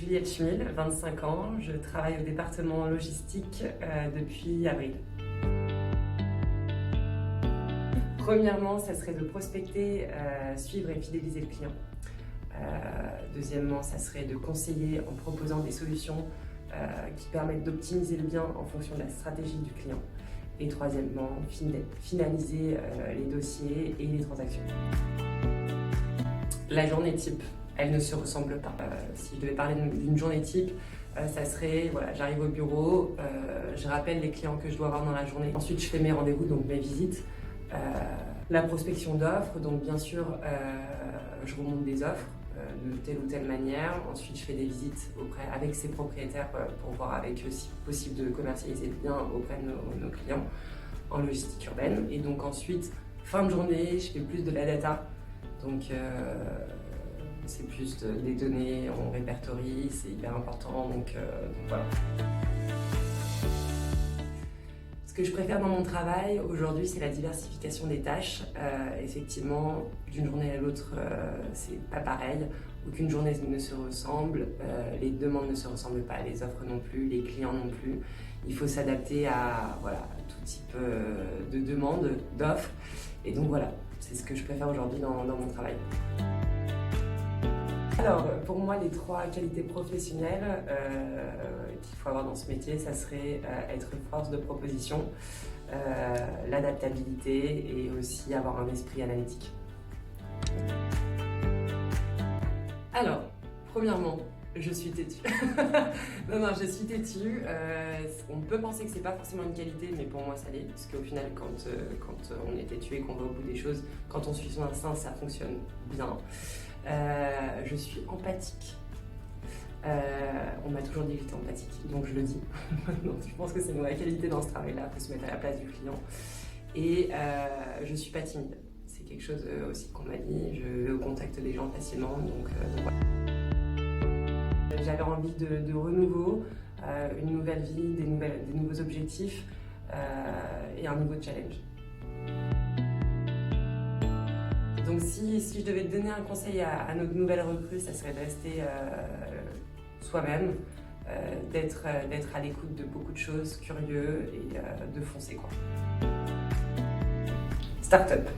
Juliette Schmil, 25 ans, je travaille au département logistique depuis avril. Premièrement, ça serait de prospecter, suivre et fidéliser le client. Deuxièmement, ça serait de conseiller en proposant des solutions qui permettent d'optimiser le bien en fonction de la stratégie du client. Et troisièmement, finaliser les dossiers et les transactions. La journée type, elle ne se ressemble pas. Si je devais parler d'une journée type, ça serait, voilà, j'arrive au bureau, je rappelle les clients que je dois avoir dans la journée. Ensuite, je fais mes rendez-vous, donc mes visites. La prospection d'offres, donc bien sûr, je remonte des offres de telle ou telle manière. Ensuite, je fais des visites avec ces propriétaires pour voir avec eux si possible de commercialiser le bien auprès de nos clients en logistique urbaine. Et donc ensuite, fin de journée, je fais plus de la data. Donc c'est plus des données, on répertorie, c'est hyper important. Donc voilà. Ce que je préfère dans mon travail aujourd'hui, c'est la diversification des tâches. Effectivement, d'une journée à l'autre, c'est pas pareil. Aucune journée ne se ressemble, les demandes ne se ressemblent pas, les offres non plus, les clients non plus. Il faut s'adapter à tout type de demandes, d'offres. Et donc voilà, c'est ce que je préfère aujourd'hui dans mon travail. Alors, pour moi, les 3 qualités professionnelles qu'il faut avoir dans ce métier, ça serait être force de proposition, l'adaptabilité et aussi avoir un esprit analytique. Alors, premièrement, je suis têtue. non, je suis têtue. On peut penser que c'est pas forcément une qualité, mais pour moi ça l'est, parce qu'au final, quand on est têtu et qu'on va au bout des choses, quand on suit son instinct, ça fonctionne bien. Je suis empathique. On m'a toujours dit que j'étais empathique, donc je le dis. Donc, je pense que c'est une vraie qualité dans ce travail-là, il faut se mettre à la place du client. Et je suis pas timide. C'est quelque chose aussi qu'on m'a dit. Je vais au contact des gens facilement, donc voilà. J'avais envie de renouveau, une nouvelle vie, des nouveaux objectifs et un nouveau challenge. Donc si je devais donner un conseil à notre nouvelle recrue, ça serait de rester soi-même, d'être à l'écoute de beaucoup de choses, curieux et de foncer quoi. Start-up.